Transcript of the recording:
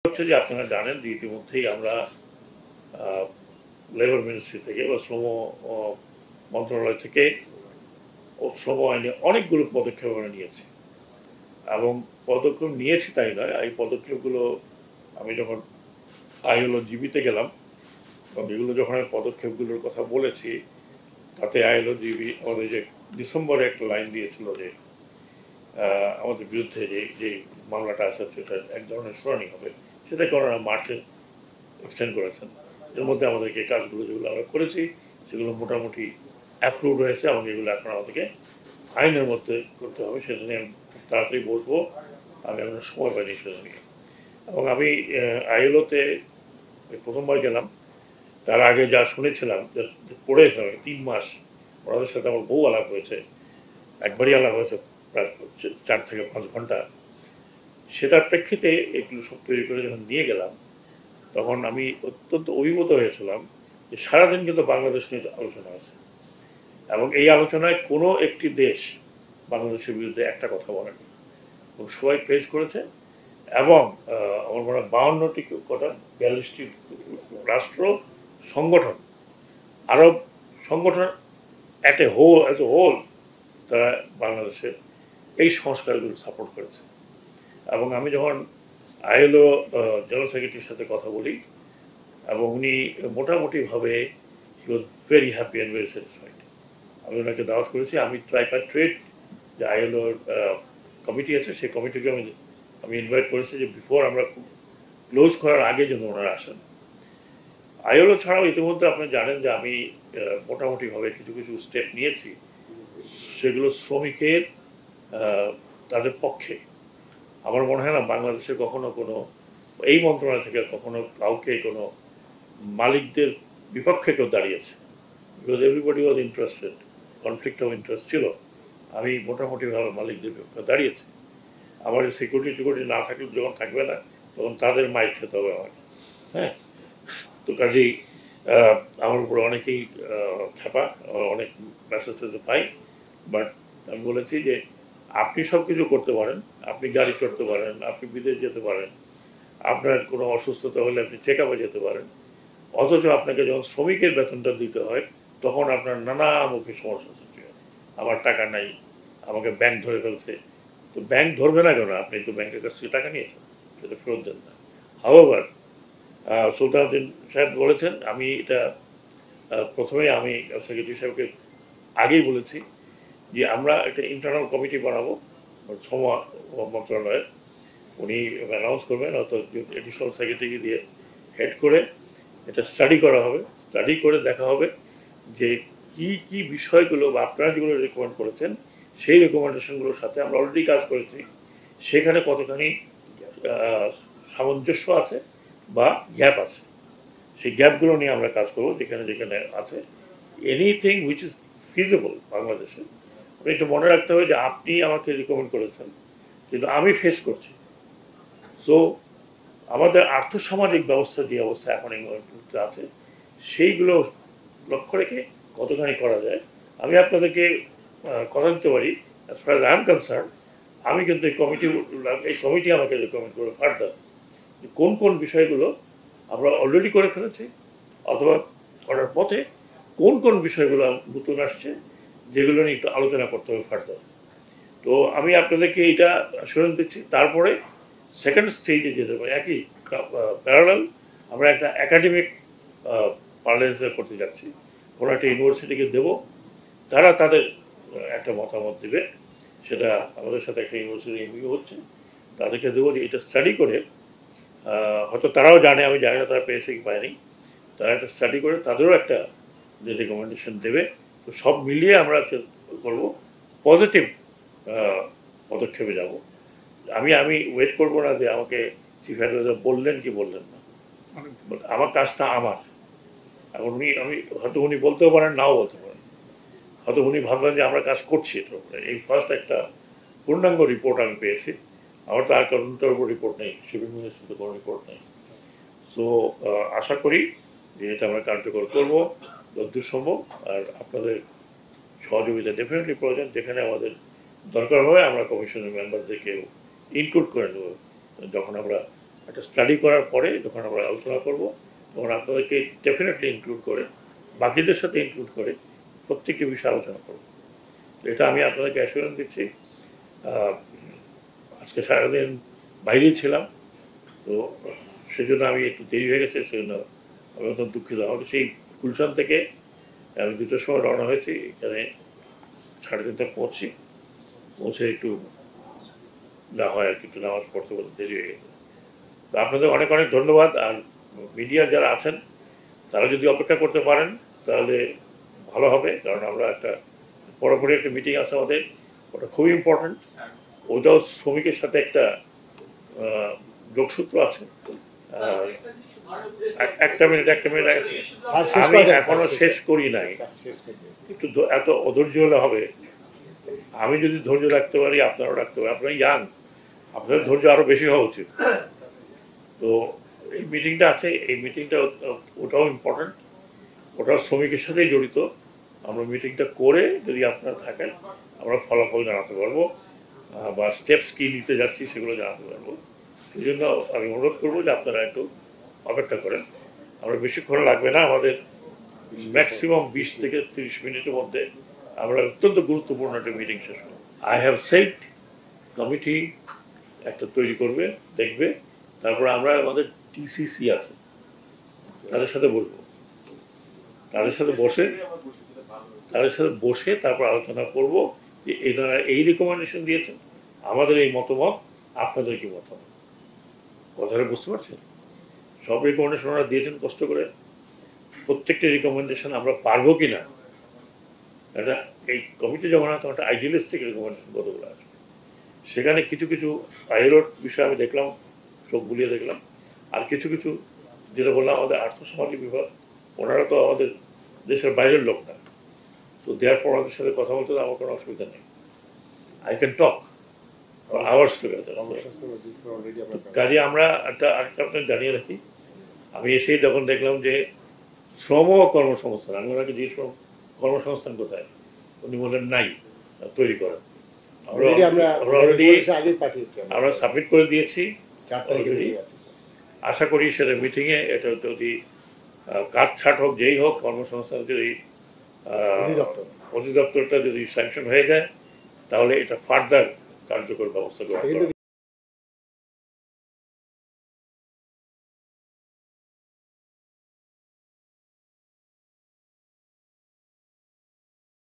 হচ্ছে যে আপনারা জানেন যে ইতিমধ্যেই আমরা লেবার মিনিস্ট্রি থেকে বা শ্রম মন্ত্রণালয় থেকে শ্রম আইনে অনেকগুলো পদক্ষেপ আমরা নিয়েছি এবং পদক্ষেপ নিয়েছি তাই নয়, এই পদক্ষেপগুলো আমি যখন আইএলও জিবিতে গেলাম এবং এগুলো যখন আমি পদক্ষেপগুলোর কথা বলেছি তাতে আইএলও জিবি আমাদের যে ডিসেম্বরে একটা লাইন দিয়েছিল যে আমাদের বিরুদ্ধে যে মামলাটা আছে সেটা এক ধরনের শুনানি হবে, সেটাকে ওনারা মার্চে এক্সটেন্ড করেছেন। এর মধ্যে আমাদেরকে কাজগুলো যেগুলো আমরা করেছি সেগুলো মোটামুটি অ্যাপ্রুভ হয়েছে এবং এগুলো এখন আমাদেরকে আইনের মধ্যে করতে হবে। সেটা নিয়ে আমি তাড়াতাড়ি বসবো, আমি এখন সময় পাইনি সেটা নিয়ে। এবং আমি আইএলওতে প্রথমবার গেলাম, তার আগে যা শুনেছিলাম পড়েছিলাম 3 মাস ওনাদের সাথে আমার বহু আলাপ হয়েছে, একবারই আলাপ হয়েছে প্রায় 4 থেকে 5 ঘন্টা। সেটার প্রেক্ষিতে এগুলো সব তৈরি করে যখন নিয়ে গেলাম তখন আমি অত্যন্ত অভিভূত হয়েছিলাম যে সারাদিন কিন্তু বাংলাদেশ নিয়ে আলোচনা আছে এবং এই আলোচনায় কোনো একটি দেশ বাংলাদেশের বিরুদ্ধে একটা কথা বলেনি এবং সবাই প্রেজ করেছে। এবং আমার মনে হয় 52টি কথা, 42টি রাষ্ট্র সংগঠন, আরব সংগঠন একটা হোল তারা বাংলাদেশের এই সংস্কারগুলো সাপোর্ট করেছে। এবং আমি যখন আইএলও জেনারেল সেক্রেটারির সাথে কথা বলি এবং উনি মোটামুটিভাবে he was very happy and very satisfied. আমি ওনাকে দাওয়াত করেছি, আমি ট্রাইপাট্রেট যে আইএলওর কমিটি আছে সেই কমিটিকে আমি ইনভাইট করেছি যে বিফোর আমরা ক্লোজ করার আগে যেন ওনারা আসেন। আইএলও ছাড়াও ইতিমধ্যে আপনি জানেন যে আমি মোটামুটিভাবে কিছু কিছু স্টেপ নিয়েছি, সেগুলো শ্রমিকের তাদের পক্ষে। আমার মনে হয় না বাংলাদেশে কখনো কোনো এই মন্ত্রণালয় থেকে কখনো কাউকে কোনো মালিকদের বিপক্ষে কেউ দাঁড়িয়েছে, because everybody was interested, conflict of interest ছিল। আমি মোটামুটিভাবে মালিকদের বিপক্ষে দাঁড়িয়েছি। আমার সিকিউরিটি না থাকলে যখন থাকবে না তখন তাদের মাইক খেতে হবে আমাকে। হ্যাঁ, তো কাজেই আমার উপরে অনেকেই ছাপা, অনেক মেসেজ পাই, বাট আমি বলেছি যে আপনি সব কিছু করতে পারেন, আপনি গাড়ি করতে পারেন, আপনি বিদেশ যেতে পারেন, আপনার কোনো অসুস্থতা হলে আপনি চেক আপে যেতে পারেন, অথচ আপনাকে যখন শ্রমিকের বেতনটা দিতে হয় তখন আপনার নানামুখী সমস্যা সৃষ্টি হয়। আমার টাকা নাই, আমাকে ব্যাংক ধরে ফেলছে। তো ব্যাংক ধরবে না কেন? আপনি তো ব্যাংকের কাছ থেকে টাকা নিয়েছেন, সেটা ফেরত দেন না। হাওয়ার সুলতানুদ্দিন সাহেব বলেছেন, আমি এটা প্রথমেই আমি সেক্রেটারি সাহেবকে আগেই বলেছি যে আমরা একটা ইন্টারনাল কমিটি বানাবো শ্রম মন্ত্রণালয়ের, উনি অ্যানাউন্স করবেন, অত এডিশনাল সেক্রেটারি দিয়ে হেড করে এটা স্টাডি করা হবে। স্টাডি করে দেখা হবে যে কি কি বিষয়গুলো বা আপনারা যেগুলো রেকমেন্ড করেছেন সেই রেকমেন্ডেশনগুলোর সাথে আমরা অলরেডি কাজ করেছি, সেখানে কতখানি সামঞ্জস্য আছে বা গ্যাপ আছে, সেই গ্যাপগুলো নিয়ে আমরা কাজ করবো। যেখানে যেখানে আছে এনিথিং হুইচ ইজ ফিজিবল বাংলাদেশে, একটু মনে রাখতে হবে যে আপনি আমাকে রিকমেন্ড করেছেন কিন্তু আমি ফেস করছি। সো আমাদের আর্থসামাজিক ব্যবস্থা যে অবস্থা এখন এই মুহূর্তে আছে সেইগুলো লক্ষ্য রেখে কতখানি করা যায় আমি আপনাদেরকে কথা দিতে পারি। As far I am concern, আমি কিন্তু এই কমিটি আমাকে রেকমেন্ড করবে ফার্দার কোন কোন বিষয়গুলো আমরা অলরেডি করে ফেলেছি অথবা করার পথে কোন কোন বিষয়গুলো নতুন আসছে যেগুলো নিয়ে একটু আলোচনা করতে হবে ফার্দার। তো আমি আপনাদেরকে এইটা অ্যাসুরেন্স দিচ্ছি। তারপরে সেকেন্ড স্টেজে যেতে পারে একই প্যারালাল আমরা একটা একাডেমিক পার্লামেন্ট করতে যাচ্ছি, কোনো একটা ইউনিভার্সিটিকে দেব, তারা তাদের একটা মতামত দেবে। সেটা আমাদের সাথে একটা ইউনিভার্সিটি এমইউ হচ্ছে, তাদেরকে দেবো যে এটা স্টাডি করে, হয়তো তারাও জানে, আমি জানি না তারা পেয়েছে কি পায়নি, তারা একটা স্টাডি করে তাদেরও একটা যে রেকমেন্ডেশন দেবে। তো সব মিলিয়ে আমরা করবো পজিটিভ পদক্ষেপে যাব। আমি ওয়েট করবো না যে আমাকে চিফ অ্যাডভাইজার বললেন কি বললেন না, আমার কাজটা আমার। এখন আমি হয়তো উনি বলতেও পারেন, নাও বলতে পারেন, হয়তো উনি ভাবলেন যে আমরা কাজ করছি এটার উপরে। এই ফার্স্ট একটা পূর্ণাঙ্গ রিপোর্ট আমি পেয়েছি, আমার তো আর কারণটার উপর রিপোর্ট নেই, শিপিং মিনিস্ট্রিতে কোনো রিপোর্ট নেই। সো আশা করি যে এটা আমরা কার্যকর করবো যতদূর সম্ভব। আর আপনাদের সহযোগিতা ডেফিনেটলি প্রয়োজন, যেখানে আমাদের দরকার হবে আমরা কমিশনের মেম্বারদেরকে ইনক্লুড করে নেব যখন আমরা একটা স্টাডি করার পরে যখন আমরা আলোচনা করব তখন আপনাদেরকে ডেফিনেটলি ইনক্লুড করে বাকিদের সাথে ইনক্লুড করে প্রত্যেকটি বিষয়ে আলোচনা করব। এটা আমি আপনাদেরকে অ্যাসুরেন্স দিচ্ছি। আজকে সারাদিন বাইরেই ছিলাম, তো সেজন্য আমি একটু দেরি হয়ে গেছে, সেজন্য আমি অত্যন্ত দুঃখিত। আমাকে সেই গুলশান থেকে আমি 2টার সময় রওনা হয়েছি, এখানে 3:30টায় পৌঁছে একটু যা হয় আর কি, একটু নামাজ পড়তে পড়তে দেরি হয়ে গেছে। তো আপনাদের অনেক অনেক ধন্যবাদ। আর মিডিয়া যারা আছেন তারা যদি অপেক্ষা করতে পারেন তাহলে ভালো হবে, কারণ আমরা একটা পুরোপুরি একটা মিটিং আছে আমাদের, ওটা খুবই ইম্পর্ট্যান্ট। ওটাও শ্রমিকের সাথে একটা যোগসূত্র আছে। একটা মিনিট আছে, আমি এখনো শেষ করি নাই, একটু এত অধৈর্য হলে হবে। আমি যদি ধৈর্য রাখতে পারি আপনারাও রাখতে পারি, আপনারা ইয়াং, আপনাদের ধৈর্য আরো বেশি হওয়া উচিত। তো এই মিটিংটা আছে, এই মিটিংটা ওটাও ইম্পর্টেন্ট, ওটাও শ্রমিকের সাথেই জড়িত। আমরা মিটিংটা করে যদি আপনারা থাকেন আমরা ফলাফল জানাতে পারবো, বা স্টেপস কি নিতে যাচ্ছি সেগুলো জানাতে পারবো। সেই জন্য আমি অনুরোধ করবো যে আপনারা একটু অপেক্ষা করেন। আমরা বেশিক্ষণ লাগবে না, আমাদের ম্যাক্সিমাম 20 থেকে 30 মিনিটের মধ্যে আমরা অত্যন্ত গুরুত্বপূর্ণ একটা মিটিং শেষ করব। আই হ্যাভ সেড কমিটি একটা তৈরি করবে, দেখবে, তারপরে আমরা আমাদের টিসিসি আছে তাদের সাথে বলবো, তাদের সাথে বসে তারপর আলোচনা করব যে এনারা এই রিকমেন্ডেশন দিয়েছেন, আমাদের এই মতামত, আপনাদের কি মতামত। কথাটা বুঝতে পারছেন? সব রিকমেন্ডেশন ওরা দিয়েছেন কষ্ট করে, প্রত্যেকটা রিকমেন্ডেশন আমরা পারবো কিনা, এটা এই কমিটি যখন তখন একটা আইডিয়ালিস্টিক রিকমেন্ডেশন কতগুলো আছে। সেখানে কিছু কিছু পাইলট বিষয় আমি দেখলাম, চোখ বুলিয়ে দেখলাম, আর কিছু কিছু যেটা বললাম আমাদের আর্থসামাজিক বিভাগ, ওনারা তো আমাদের দেশের বাইরের লোক না, তো দেয়ার পর ওনাদের সাথে কথা বলতে আমার কোনো অসুবিধা নেই। I can talk hours together. কাজে আমরা আরেকটা আপনাকে জানিয়ে রাখি, আমি এসেই যখন দেখলাম যে শ্রম ও কর্মসংস্থান, আমি ওনাকে জিজ্ঞেস করলাম কর্মসংস্থান কোথায়, উনি বললেন নাই, তৈরি করেন। আমরা সাবমিট করে দিয়েছি, আশা করি সেটা মিটিংয়ে এটা যদি কাজ ছাট হোক, যেই হোক, কর্মসংস্থান যদি অধিদপ্তরটা যদি স্যাংশন হয়ে যায় তাহলে এটা ফার্দার কার্যকর ব্যবস্থা গ্রহণ করা।